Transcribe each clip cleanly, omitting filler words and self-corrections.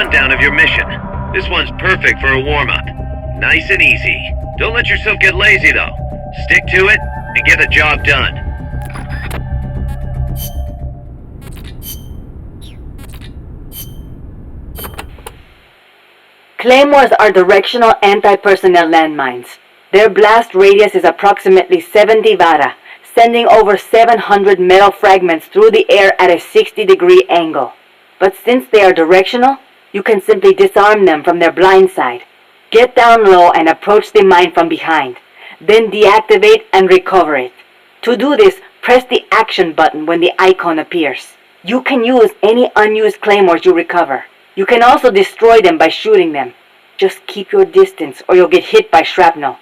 rundown of your mission. This one's perfect for a warm-up. Nice and easy. Don't let yourself get lazy, though. Stick to it and get the job done. Claymores are directional anti-personnel landmines. Their blast radius is approximately 70 vara, sending over 700 metal fragments through the air at a 60-degree angle. But since they are directional, you can simply disarm them from their blind side. Get down low and approach the mine from behind. Then deactivate and recover it. To do this, press the action button when the icon appears. You can use any unused claymores you recover. You can also destroy them by shooting them. Just keep your distance or you'll get hit by shrapnel.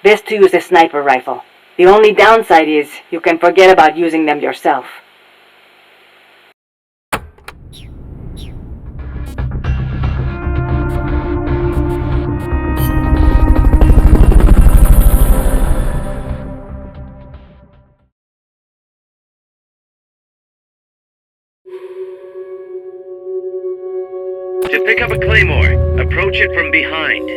Best to use a sniper rifle. The only downside is you can forget about using them yourself. To pick up a claymore, approach it from behind.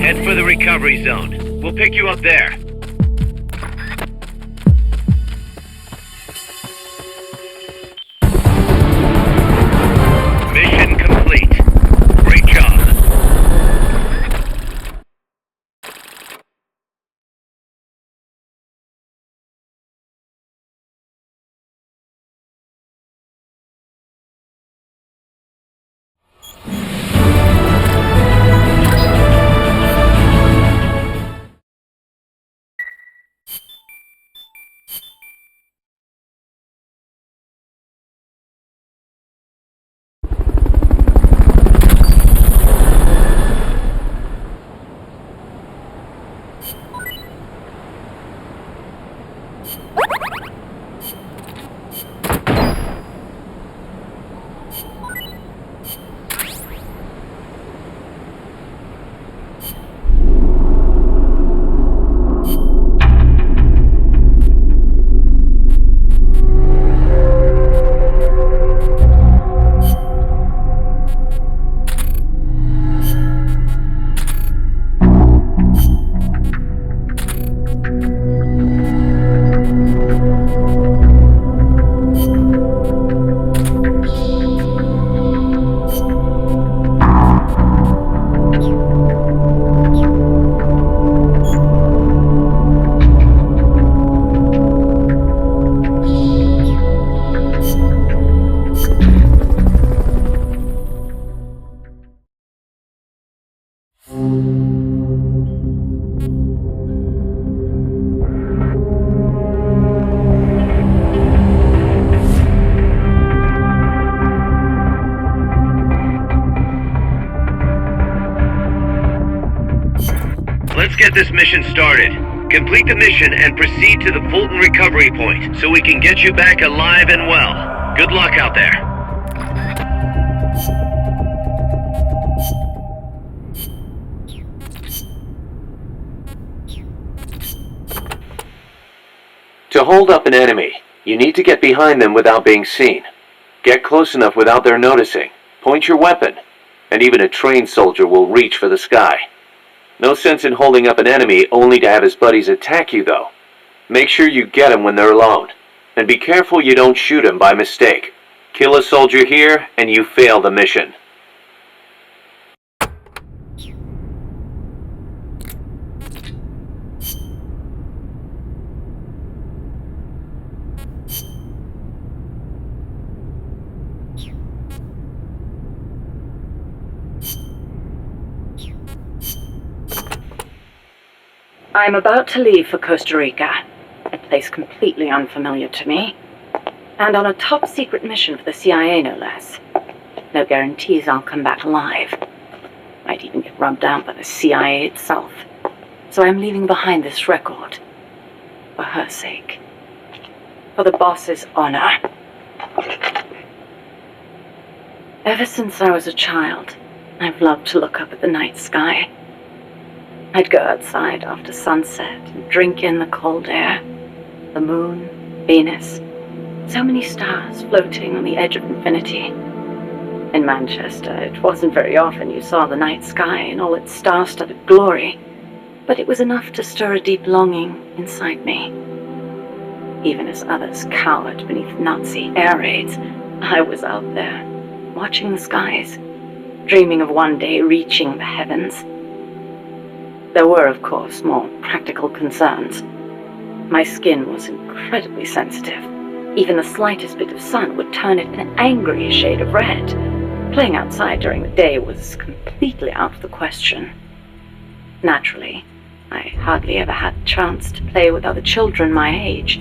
Head for the recovery zone. We'll pick you up there. get this mission started. Complete the mission and proceed to the Fulton recovery point so we can get you back alive and well. Good luck out there. To hold up an enemy, you need to get behind them without being seen. Get close enough without their noticing. Point your weapon, and even a trained soldier will reach for the sky. No sense in holding up an enemy only to have his buddies attack you, though. Make sure you get him when they're alone, and be careful you don't shoot him by mistake. Kill a soldier here, and you fail the mission. I'm about to leave for Costa Rica, a place completely unfamiliar to me, and on a top-secret mission for the CIA, no less. No guarantees I'll come back alive. Might even get rubbed out by the CIA itself. So I'm leaving behind this record. For her sake. For the boss's honor. Ever since I was a child, I've loved to look up at the night sky. I'd go outside after sunset and drink in the cold air. The moon, Venus, so many stars floating on the edge of infinity. In Manchester, it wasn't very often you saw the night sky in all its star-studded glory, but it was enough to stir a deep longing inside me. Even as others cowered beneath Nazi air raids, I was out there, watching the skies, dreaming of one day reaching the heavens. There were, of course, more practical concerns. My skin was incredibly sensitive. Even the slightest bit of sun would turn it an angry shade of red. Playing outside during the day was completely out of the question. Naturally, I hardly ever had the chance to play with other children my age.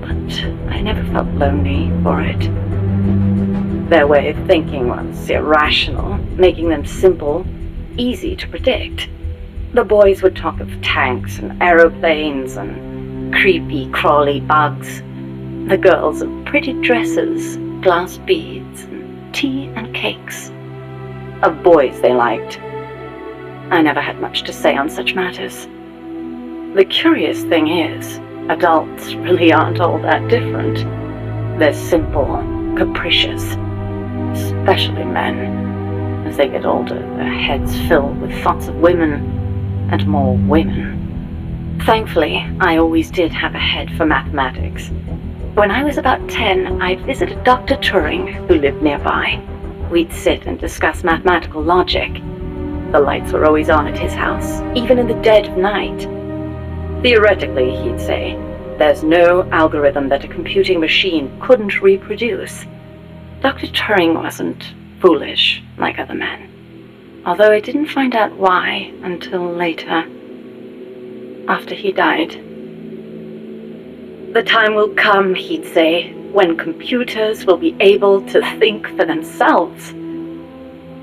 But I never felt lonely for it. Their way of thinking was irrational, making them simple, easy to predict. The boys would talk of tanks and aeroplanes and creepy, crawly bugs. The girls of pretty dresses, glass beads, and tea and cakes. Of boys they liked. I never had much to say on such matters. The curious thing is, adults really aren't all that different. They're simple, capricious, especially men. As they get older, their heads fill with thoughts of women. And more women. Thankfully, I always did have a head for mathematics. When I was about 10, I visited Dr. Turing, who lived nearby. We'd sit and discuss mathematical logic. The lights were always on at his house, even in the dead of night. Theoretically, he'd say, there's no algorithm that a computing machine couldn't reproduce. Dr. Turing wasn't foolish like other men. Although I didn't find out why until later, after he died. The time will come, he'd say, when computers will be able to think for themselves.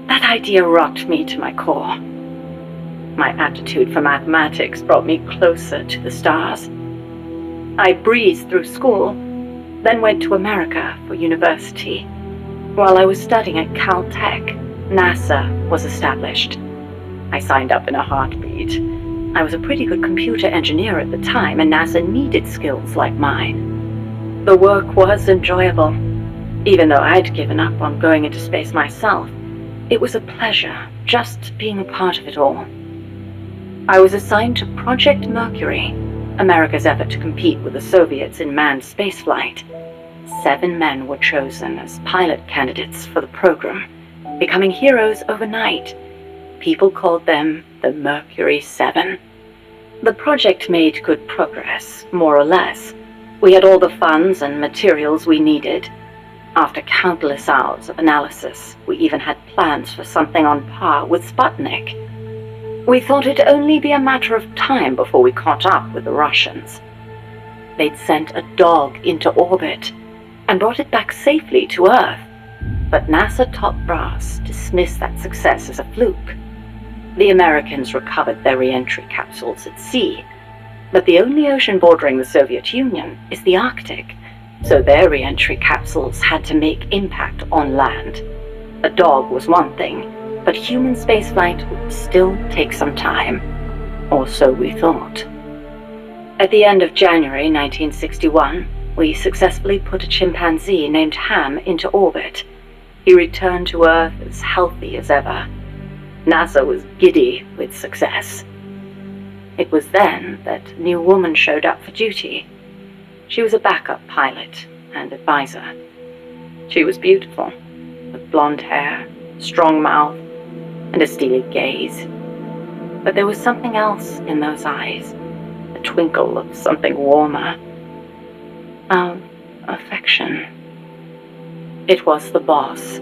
That idea rocked me to my core. My aptitude for mathematics brought me closer to the stars. I breezed through school, then went to America for university. While I was studying at Caltech, NASA was established. I signed up in a heartbeat. I was a pretty good computer engineer at the time, and NASA needed skills like mine. The work was enjoyable. Even though I'd given up on going into space myself, it was a pleasure just being a part of it all. I was assigned to Project Mercury, America's effort to compete with the Soviets in manned spaceflight. 7 men were chosen as pilot candidates for the program, becoming heroes overnight. People called them the Mercury 7. The project made good progress, more or less. We had all the funds and materials we needed. After countless hours of analysis, we even had plans for something on par with Sputnik. We thought it'd only be a matter of time before we caught up with the Russians. They'd sent a dog into orbit and brought it back safely to Earth. But NASA top brass dismissed that success as a fluke. The Americans recovered their re-entry capsules at sea, but the only ocean bordering the Soviet Union is the Arctic, so their re-entry capsules had to make impact on land. A dog was one thing, but human spaceflight would still take some time, or so we thought. At the end of January 1961, we successfully put a chimpanzee named Ham into orbit. He returned to Earth as healthy as ever. NASA was giddy with success. It was then that a new woman showed up for duty. She was a backup pilot and advisor. She was beautiful, with blonde hair, strong mouth, and a steely gaze. But there was something else in those eyes, a twinkle of something warmer. Affection. It was the boss.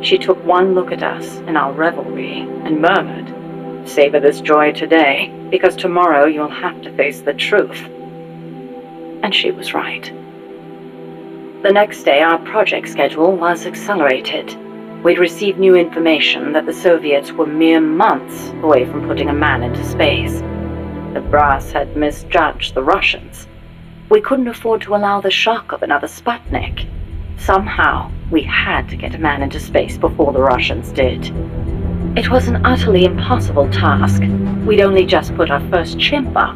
She took one look at us in our revelry and murmured, "Savor this joy today, because tomorrow you'll have to face the truth." And she was right. The next day, our project schedule was accelerated. We'd received new information that the Soviets were mere months away from putting a man into space. The brass had misjudged the Russians. We couldn't afford to allow the shock of another Sputnik. Somehow, we had to get a man into space before the Russians did. It was an utterly impossible task. We'd only just put our first chimp up.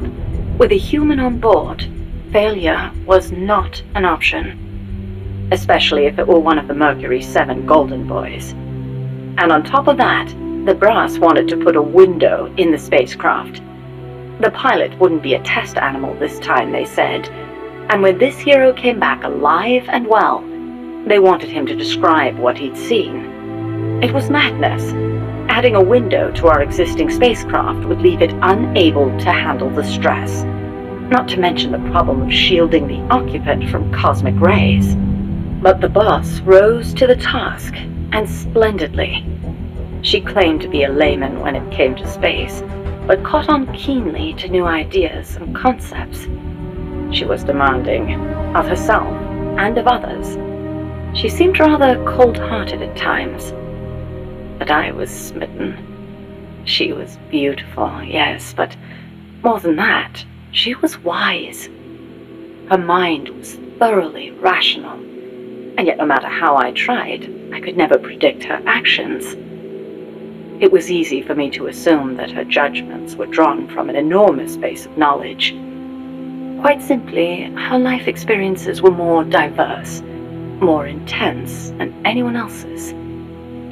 With a human on board, failure was not an option, especially if it were one of the Mercury 7 Golden Boys. And on top of that, the brass wanted to put a window in the spacecraft. The pilot wouldn't be a test animal this time, they said, and when this hero came back alive and well, they wanted him to describe what he'd seen. It was madness. Adding a window to our existing spacecraft would leave it unable to handle the stress, not to mention the problem of shielding the occupant from cosmic rays. But the boss rose to the task, and splendidly. She claimed to be a layman when it came to space, but caught on keenly to new ideas and concepts. She was demanding of herself and of others. She seemed rather cold-hearted at times, but I was smitten. She was beautiful, yes, but more than that, she was wise. Her mind was thoroughly rational, and yet no matter how I tried, I could never predict her actions. It was easy for me to assume that her judgments were drawn from an enormous base of knowledge. Quite simply, her life experiences were more diverse, more intense than anyone else's.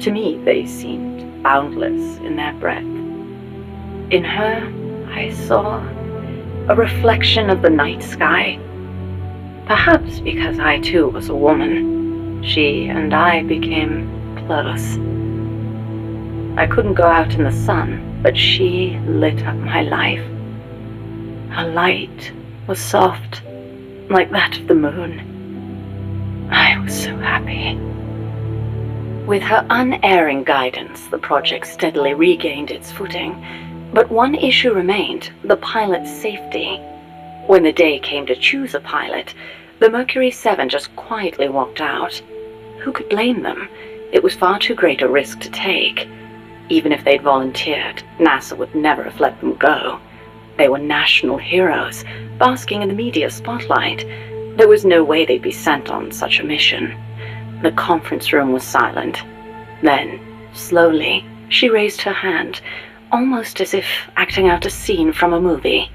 To me, they seemed boundless in their breadth. In her, I saw a reflection of the night sky. Perhaps because I too was a woman, she and I became close. I couldn't go out in the sun, but she lit up my life. Her light was soft, like that of the moon. I was so happy. With her unerring guidance, the project steadily regained its footing, but one issue remained: the pilot's safety. When the day came to choose a pilot, the Mercury 7 just quietly walked out. Who could blame them? It was far too great a risk to take. Even if they'd volunteered, NASA would never have let them go. They were national heroes, basking in the media spotlight. There was no way they'd be sent on such a mission. The conference room was silent. Then, slowly, she raised her hand, almost as if acting out a scene from a movie.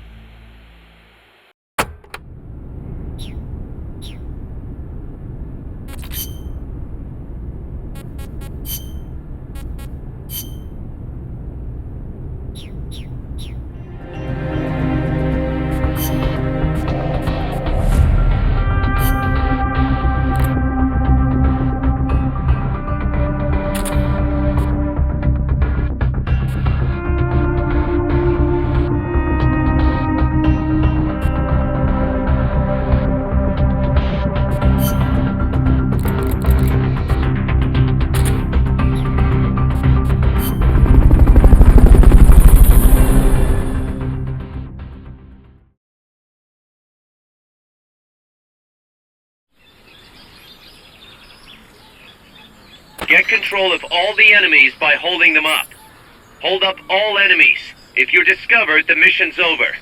Get control of all the enemies by holding them up. Hold up all enemies. If you're discovered, the mission's over.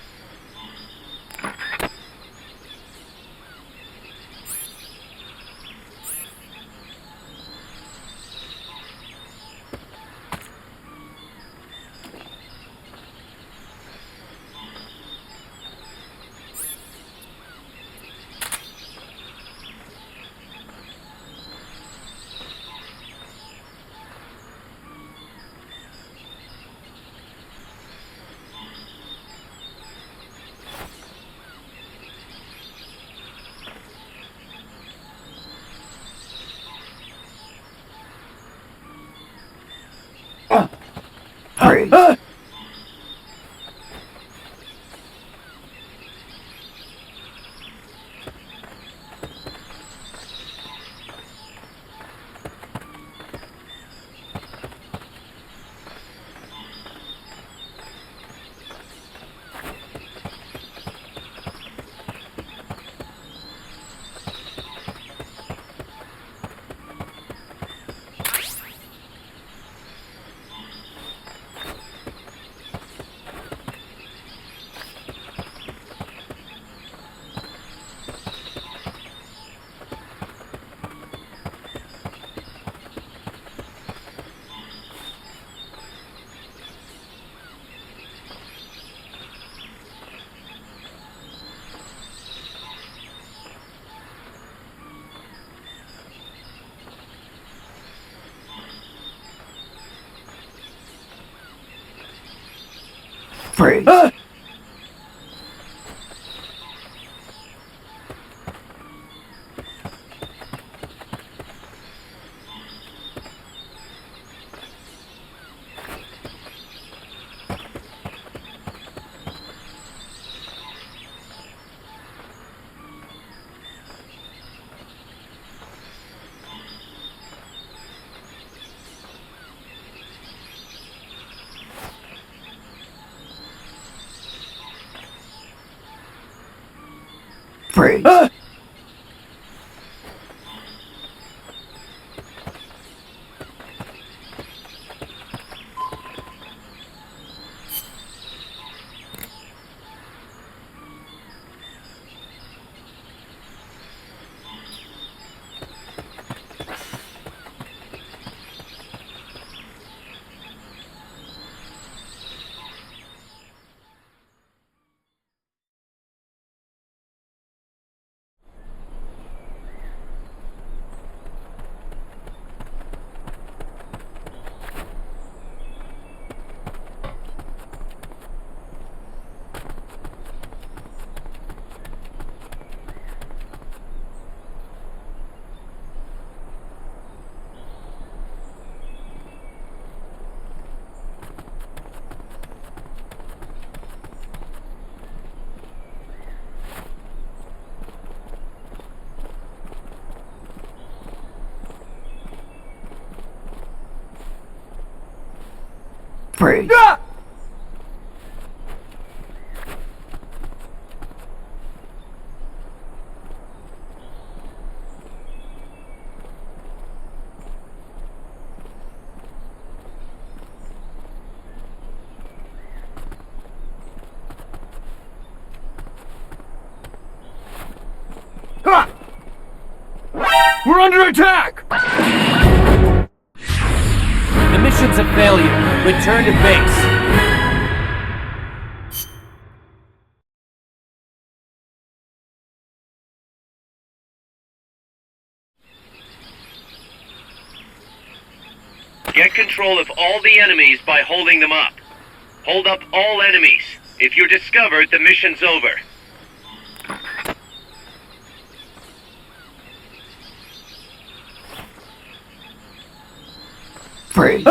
Freeze. Freeze. Freeze. Freeze. We're under attack! The mission's a failure. Return to base. Get control of all the enemies by holding them up. Hold up all enemies. If you're discovered, the mission's over. Freeze.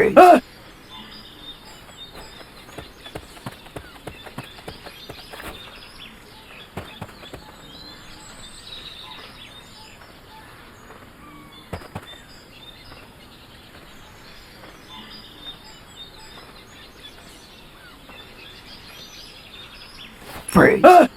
Freeze! Freeze!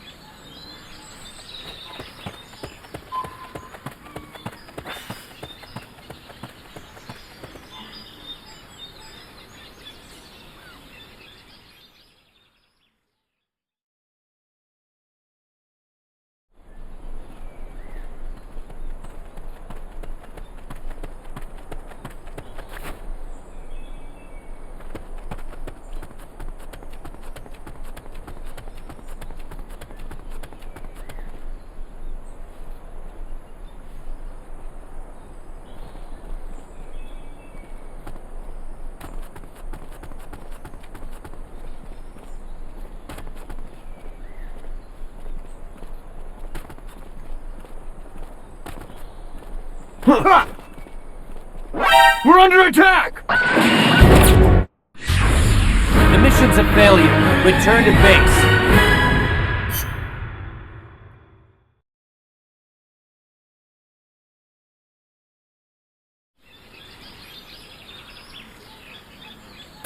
We're under attack! The mission's a failure. Return to base.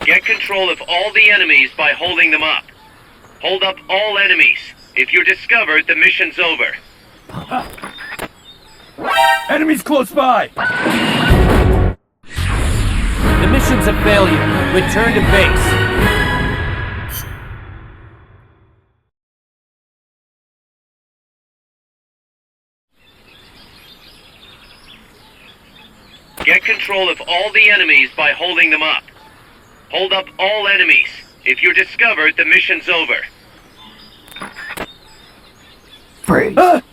Get control of all the enemies by holding them up. Hold up all enemies. If you're discovered, the mission's over. Enemies close by! The mission's a failure. Return to base. Get control of all the enemies by holding them up. Hold up all enemies. If you're discovered, the mission's over. Freeze!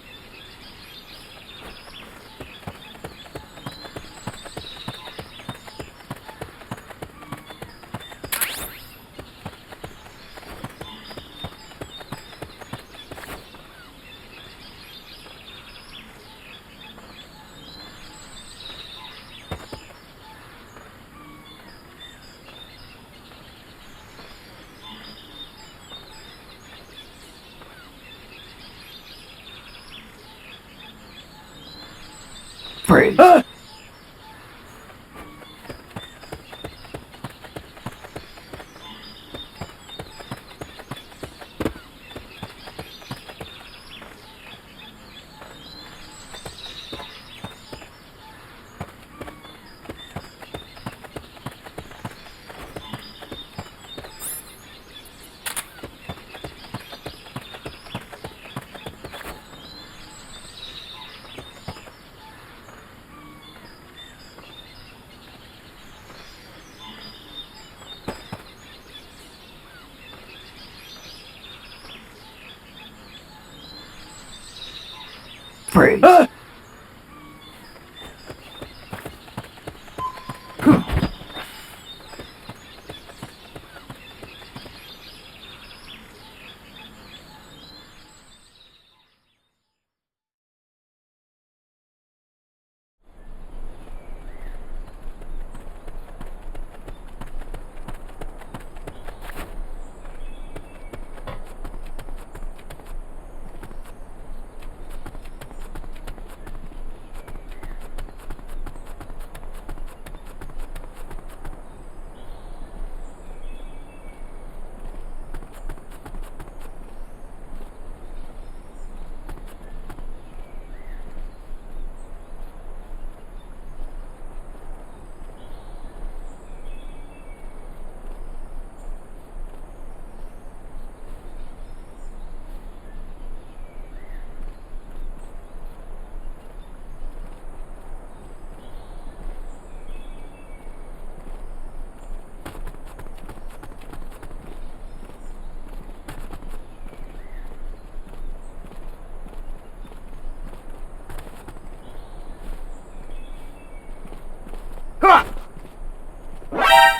Freeze! Freeze!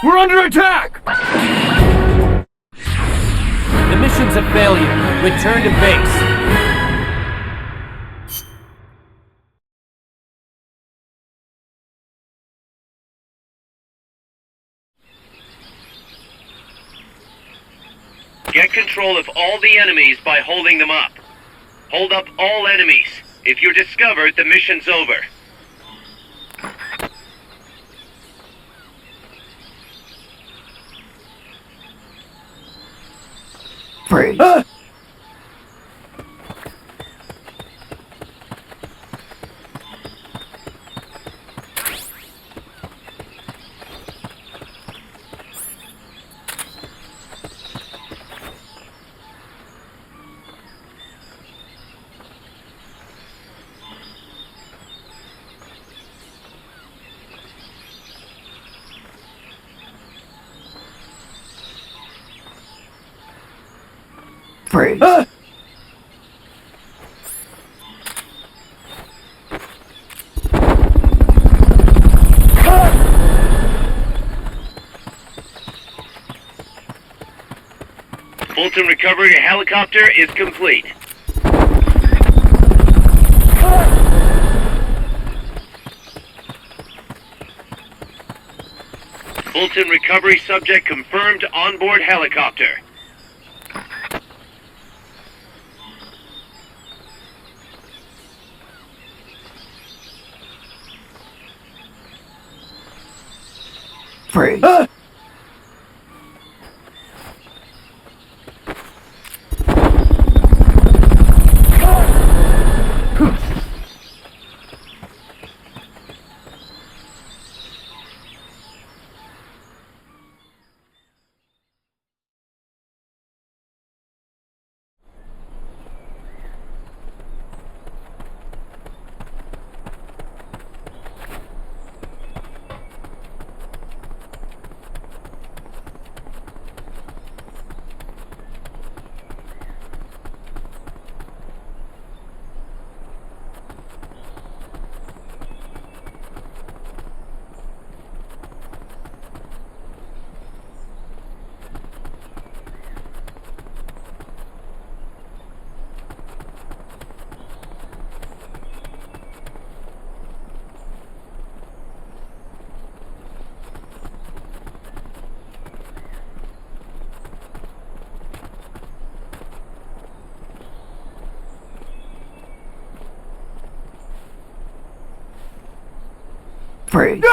We're under attack! The mission's a failure. Return to base. control of all the enemies by holding them up. Hold up all enemies. If you're discovered, the mission's over. Freeze. Freeze. Fulton recovery helicopter is complete. Fulton recovery subject confirmed onboard helicopter. Freeze. Freeze.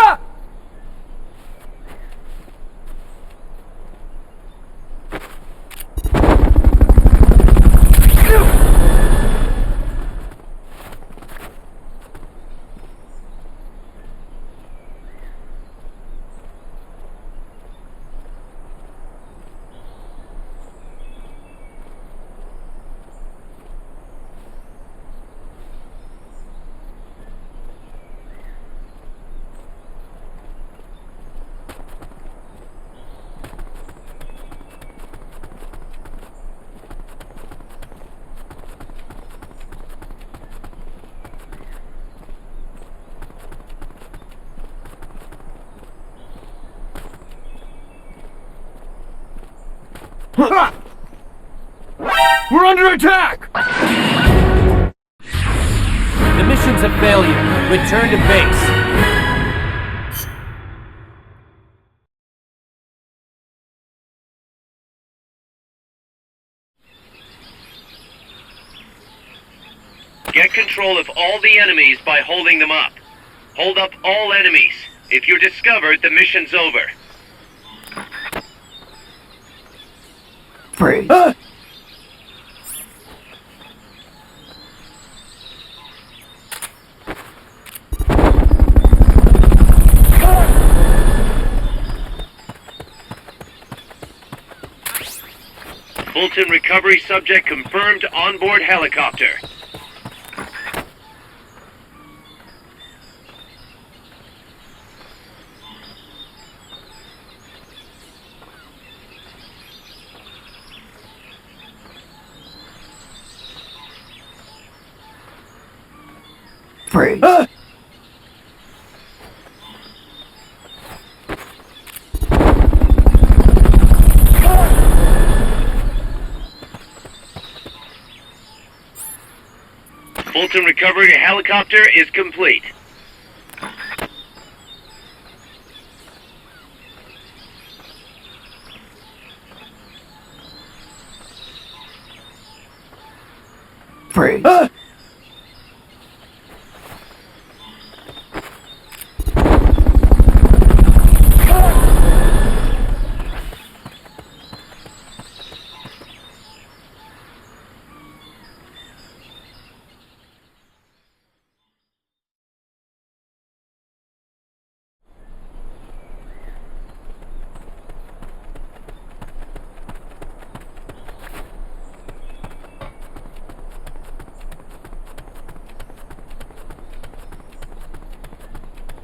We're under attack! The mission's a failure. Return to base. Get control of all the enemies by holding them up. Hold up all enemies. If you're discovered, the mission's over. Freeze. Fulton recovery subject confirmed onboard helicopter. Freeze. Fulton recovery helicopter is complete. Freeze!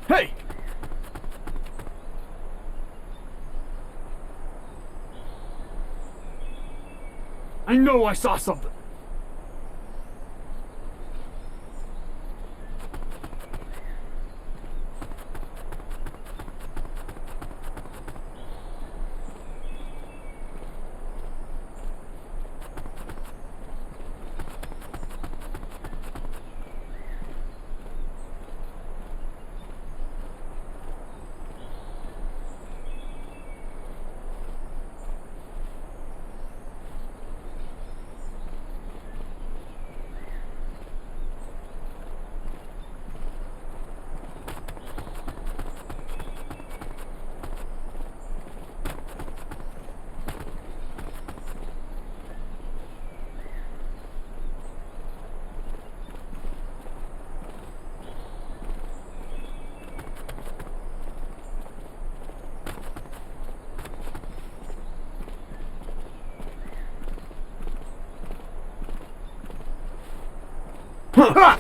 Hey! I know I saw something. Huh.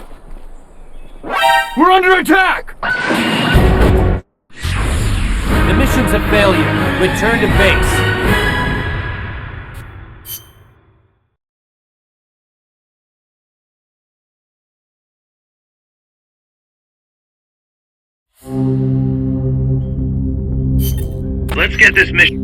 We're under attack! The mission's a failure. Return to base. Let's get this mission.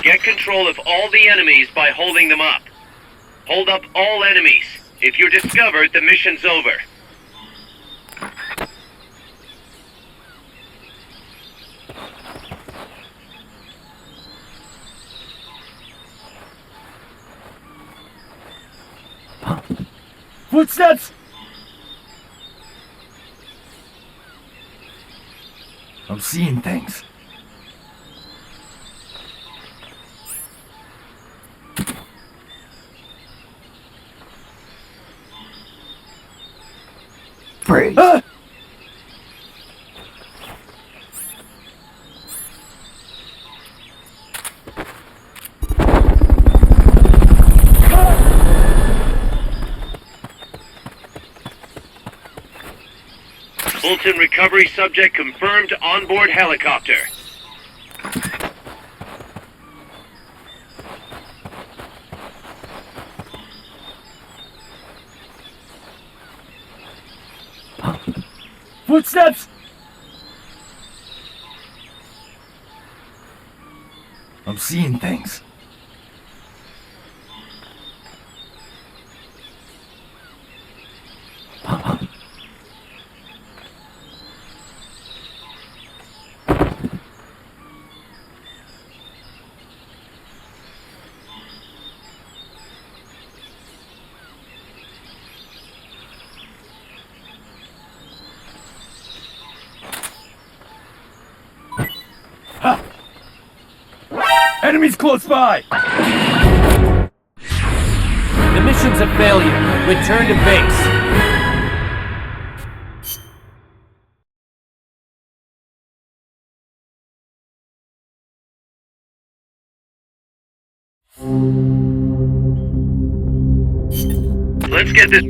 Get control of all the enemies by holding them up. Hold up all enemies. If you're discovered, the mission's over. Footsteps! I'm seeing things. Freeze! Fulton recovery subject confirmed onboard helicopter. Footsteps! I'm seeing things. Enemies close by! The mission's a failure. Return to base. Let's get this.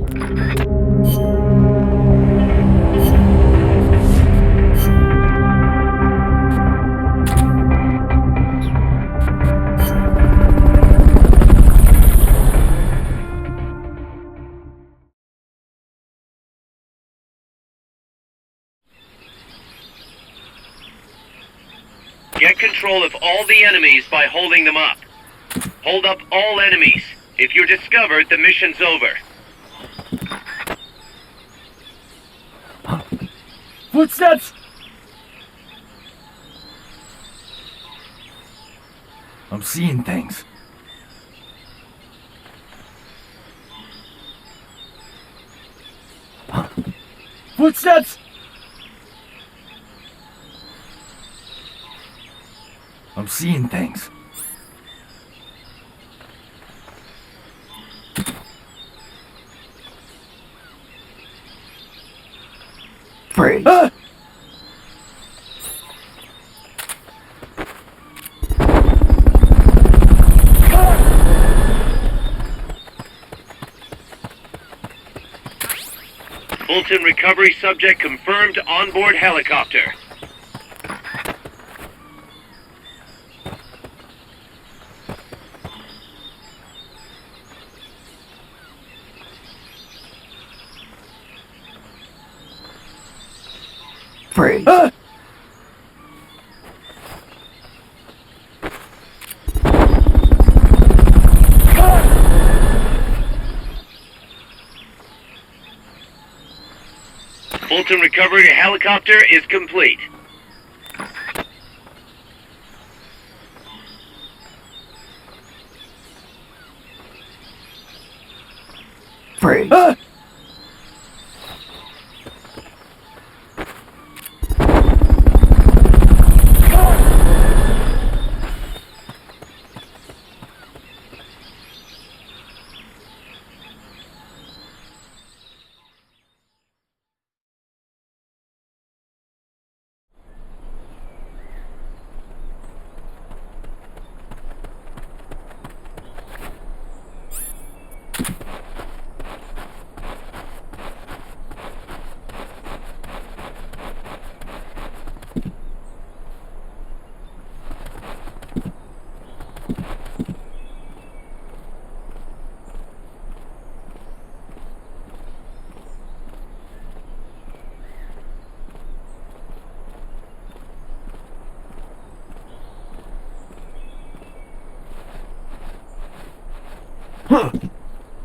Get control of all the enemies by holding them up. Hold up all enemies. If you're discovered, the mission's over. Footsteps! I'm seeing things. Footsteps! I'm seeing things. Freeze. Fulton recovery subject confirmed onboard helicopter. Freeze. Fulton recovery helicopter is complete. Freeze.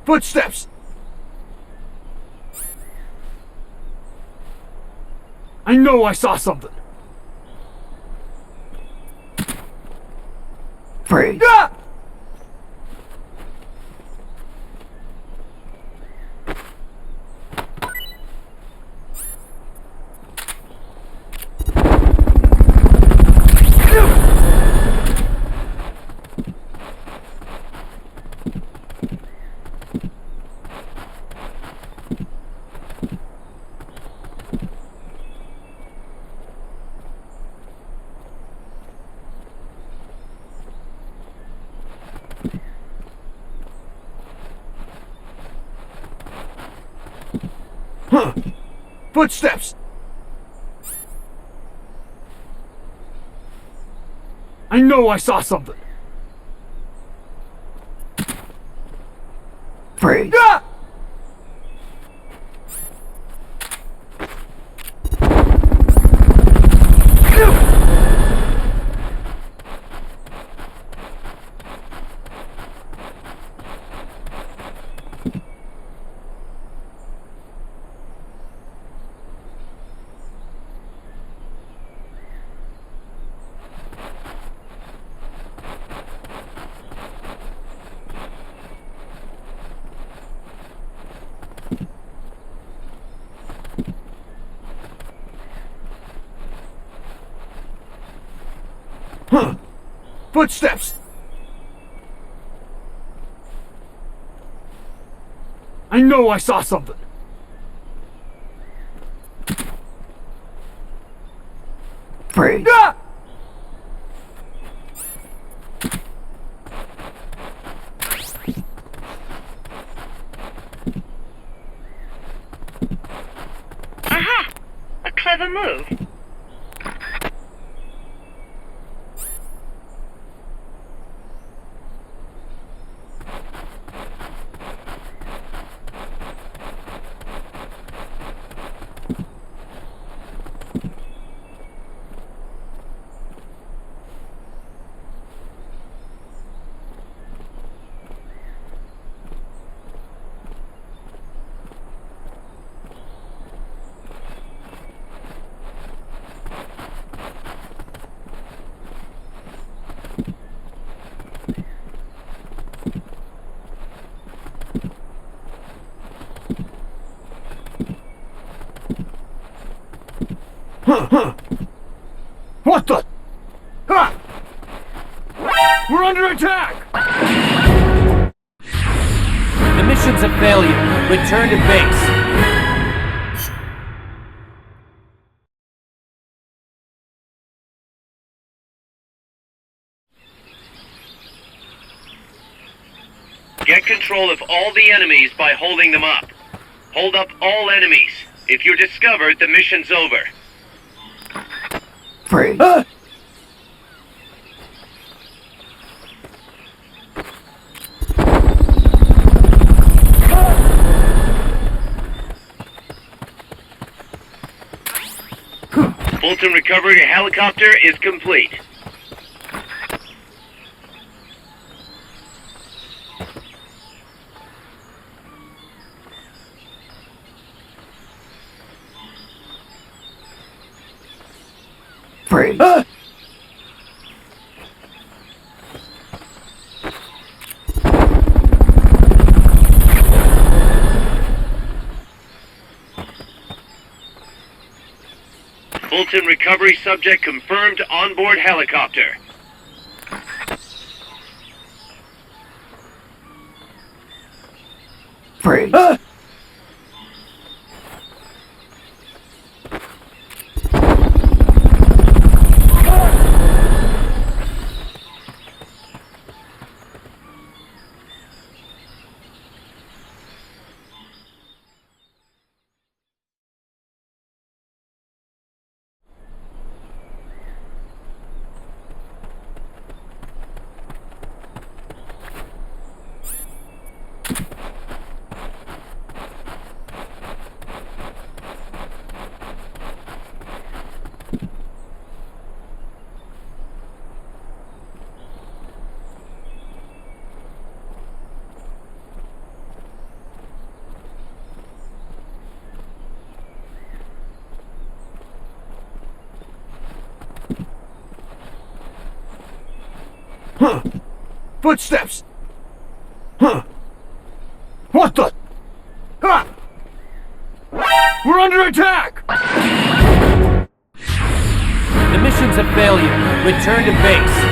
Footsteps! I know I saw something. Freeze. Ah! Footsteps! I know I saw something. Freeze. Ah! Huh. Footsteps! I know I saw something. Freeze. Ah! Aha! A clever move. What the? Ah! We're under attack! The mission's a failure. Return to base. Get control of all the enemies by holding them up. Hold up all enemies. If you're discovered, the mission's over. Freeze. Ah! Fulton recovery helicopter is complete. Freeze. Ah! Fulton recovery subject confirmed onboard helicopter. Freeze. Ah! Huh. Footsteps! Huh. What the? Ah! We're under attack! The mission's a failure. Return to base.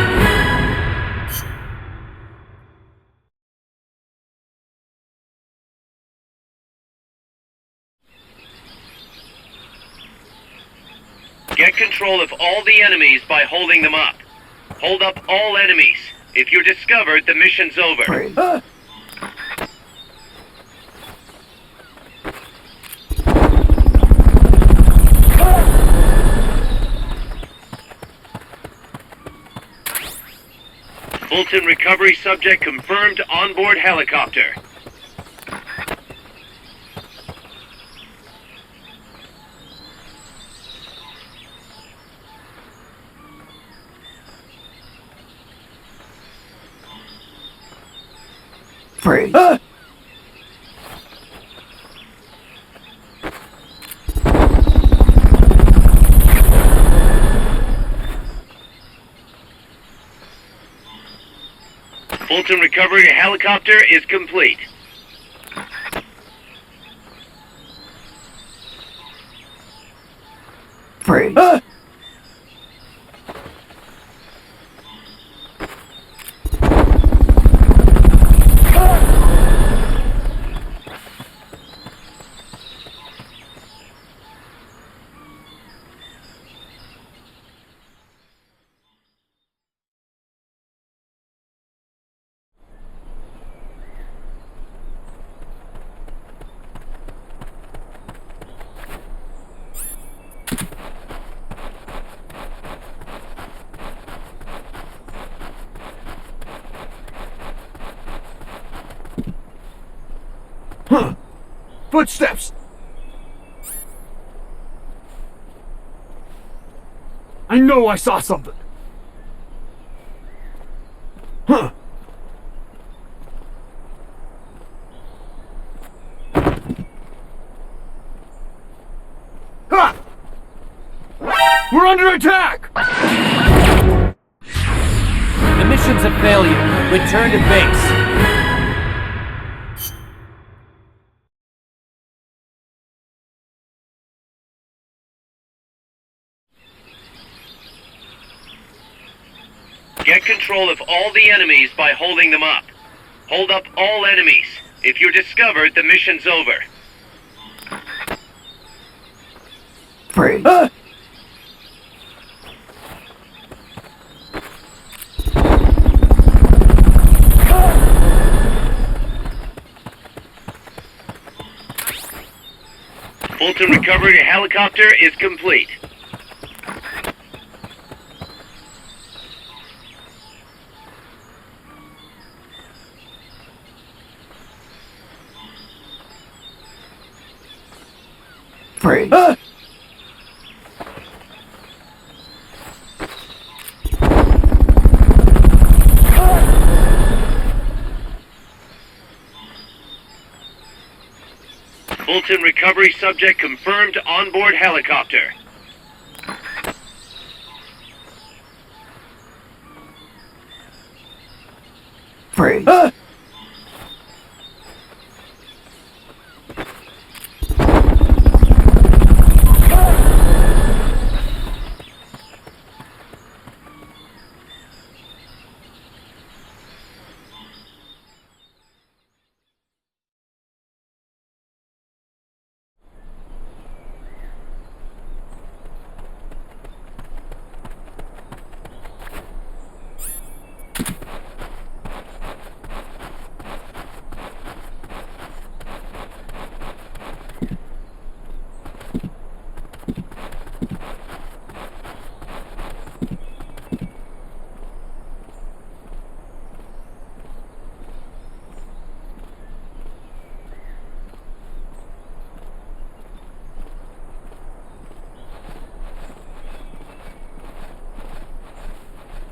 Get control of all the enemies by holding them up. Hold up all enemies. If you're discovered, the mission's over. Freeze. Ah! Fulton recovery subject confirmed onboard helicopter. Freeze. Fulton recovery helicopter is complete. Freeze. Huh. Footsteps! I know I saw something. Huh. Ha! We're under attack! The mission's a failure. Return to base. Get control of all the enemies by holding them up. Hold up all enemies. If you're discovered, the mission's over. Freeze. Fulton recovery helicopter is complete. Freeze. Fulton recovery subject confirmed onboard helicopter. Freeze.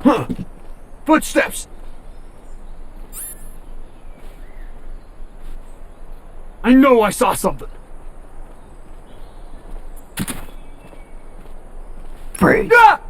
Huh. Footsteps! I know I saw something. Freeze. Ah!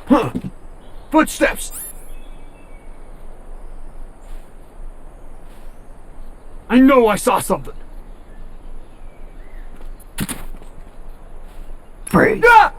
Huh. Footsteps! I know I saw something. Freeze. Ah!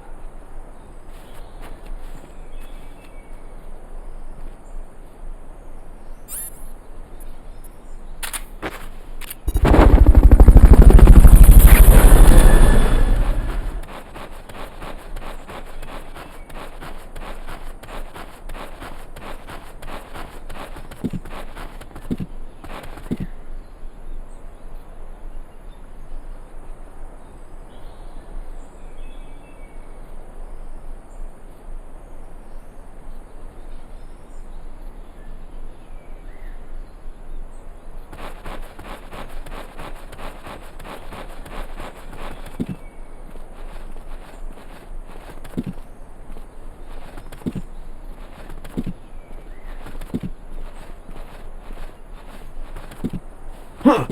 Huh.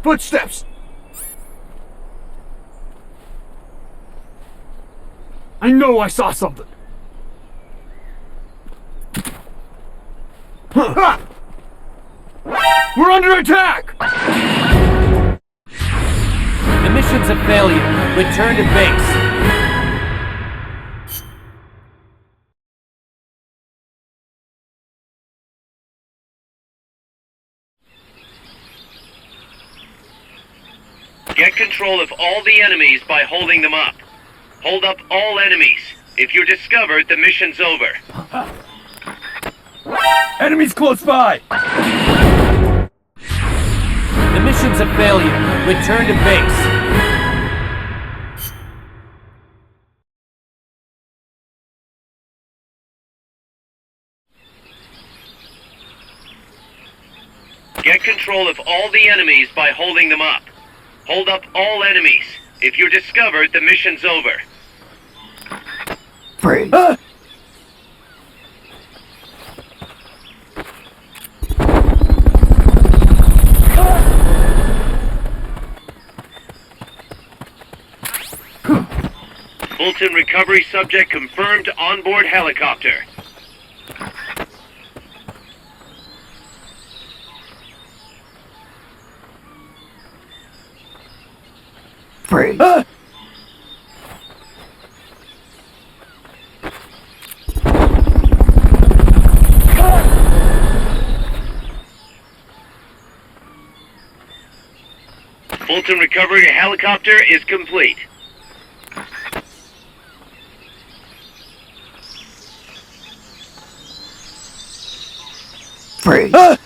Footsteps! I know I saw something. Huh. Ah! We're under attack! The mission's a failure. Return to base. Get control of all the enemies by holding them up. Hold up all enemies. If you're discovered, the mission's over. Enemies close by! The mission's a failure. Return to base. Get control of all the enemies by holding them up. Hold up all enemies. If you're discovered, the mission's over. Freeze! Fulton recovery subject confirmed onboard helicopter. Freeze! Fulton recovery helicopter is complete. Freeze!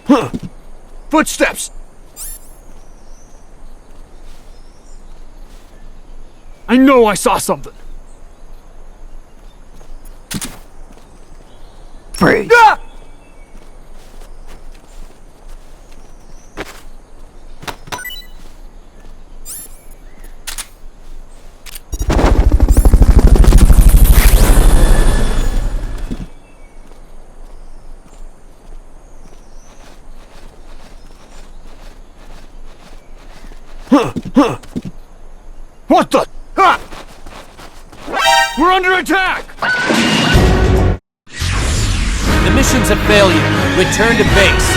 Huh. Footsteps! I know I saw something. Freeze! Ah! Huh. What the? Ah! We're under attack! The mission's a failure. Return to base.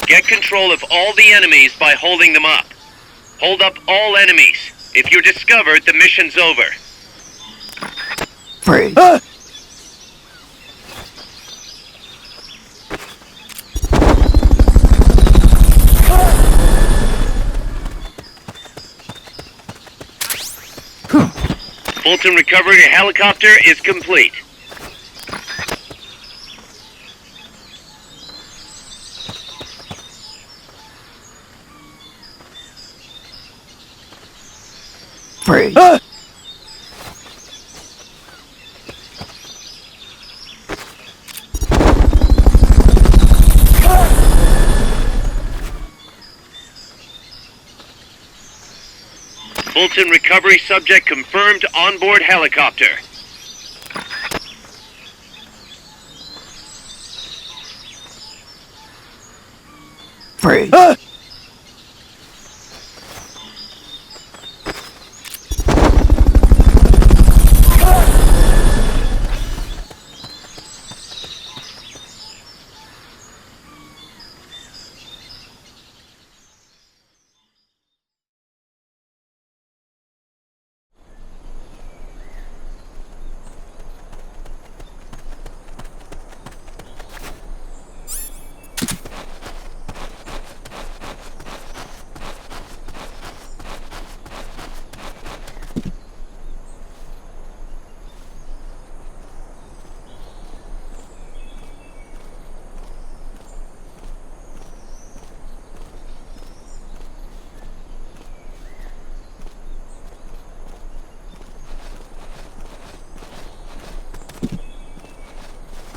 Get control of all the enemies by holding them up. Hold up all enemies. If you're discovered, the mission's over. Freeze! Fulton recovery helicopter is complete. Freeze! Fulton recovery subject confirmed onboard helicopter. Freeze!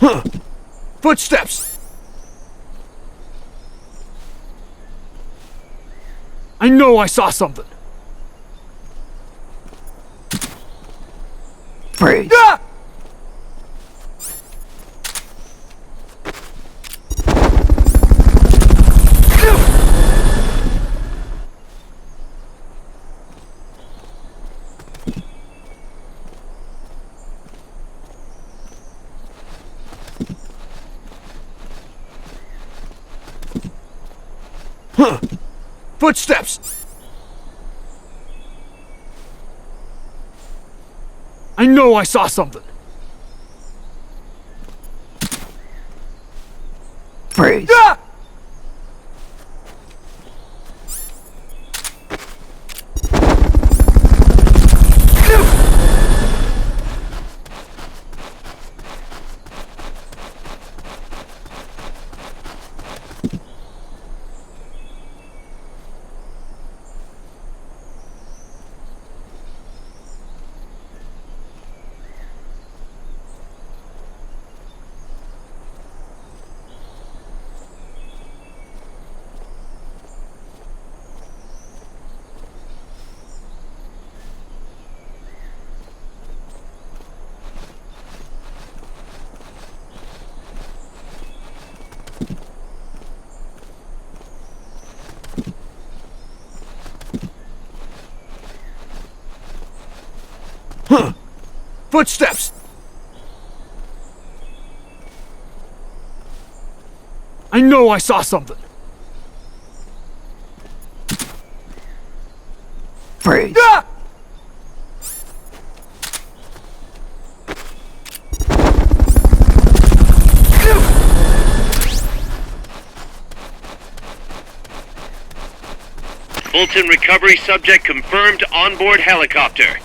Huh. Footsteps! I know I saw something. Freeze. Ah! Huh. Footsteps! I know I saw something. Freeze. Ah! Huh. Footsteps! I know I saw something. Freeze. Ah! Fulton recovery subject confirmed onboard helicopter.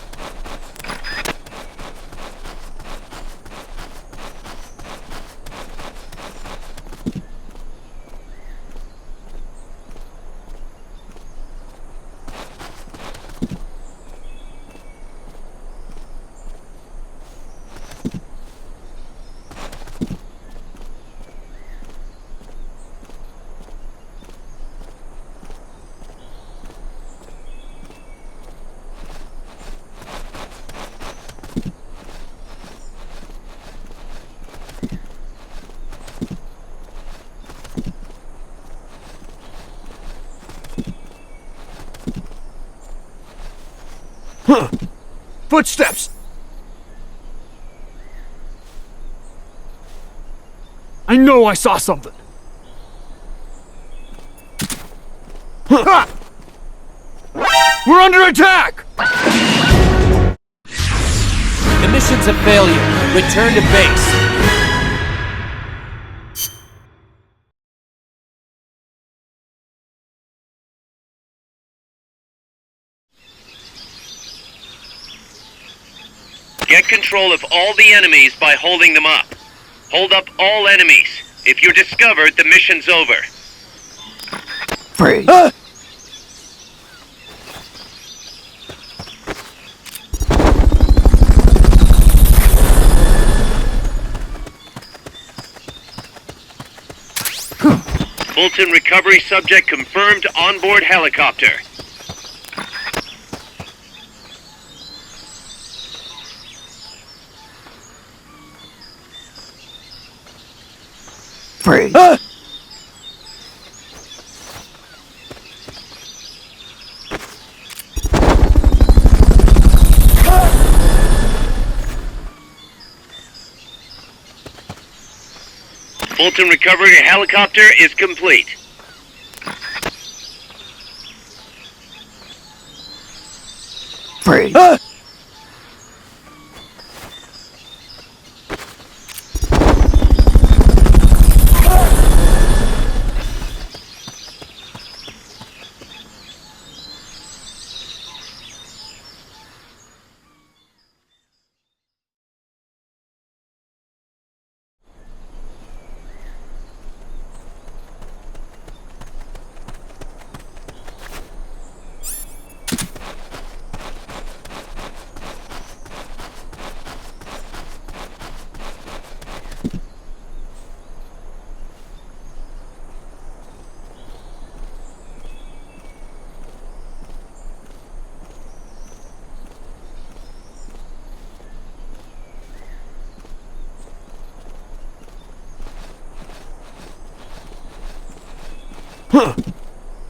Huh. Footsteps! I know I saw something. Huh. Ah! We're under attack! The mission's a failure. Return to base. Get control of all the enemies by holding them up. Hold up all enemies. If you're discovered, the mission's over. Freeze. Ah! Fulton recovery subject confirmed onboard helicopter. Freeze. Ah! Fulton recovery helicopter is complete. Freeze. Ah!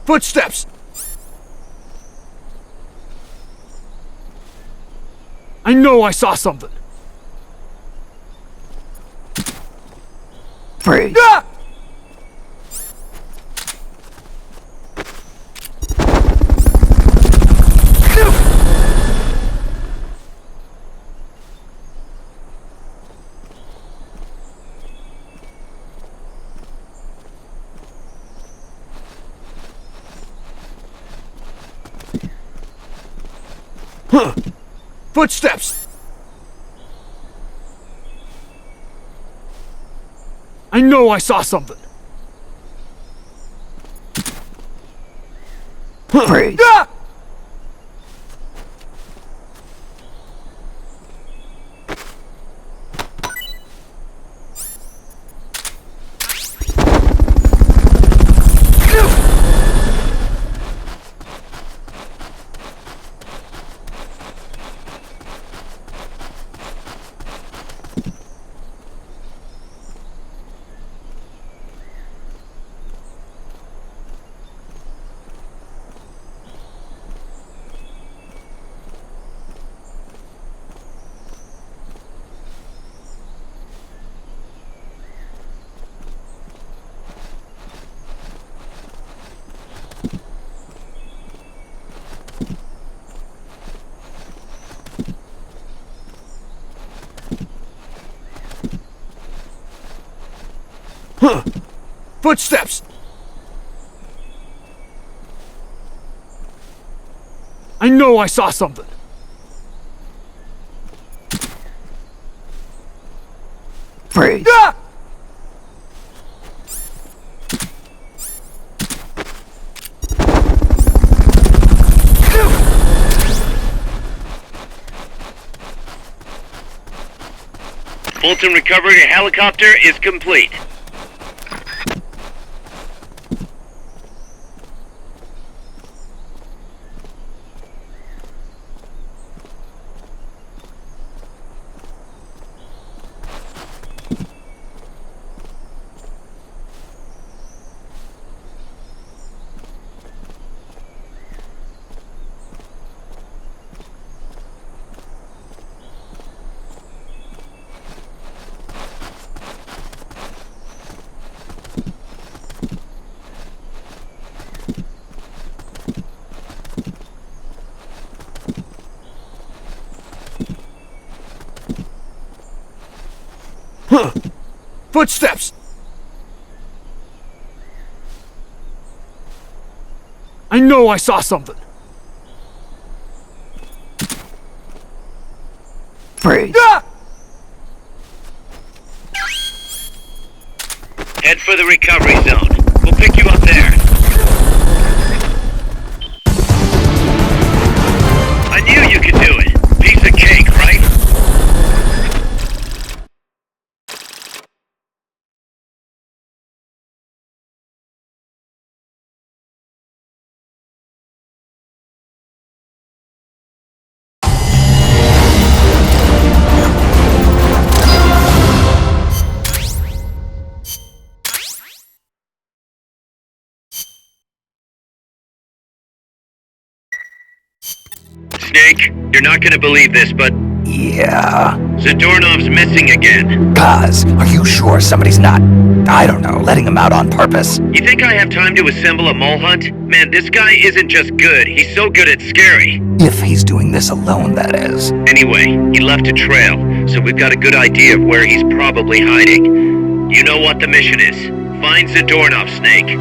Footsteps! I know I saw something. Freeze. Ah! Footsteps! I know I saw something. Freeze. Ah! Footsteps! I know I saw something. Freeze. Ah! Fulton recovery helicopter is complete. Footsteps! I know I saw something. Freeze. Ah! Head for the recovery zone. We'll pick you up there. I knew you could do it. Piece of cake, right? Snake, you're not gonna believe this, but Yeah. Zadornov's missing again. Cuz, are you sure somebody's not, I don't know, letting him out on purpose? You think I have time to assemble a mole hunt? Man, this guy isn't just good, he's so good at scary. If he's doing this alone, that is. Anyway, he left a trail, so we've got a good idea of where he's probably hiding. You know what the mission is. Find Zadornov, Snake.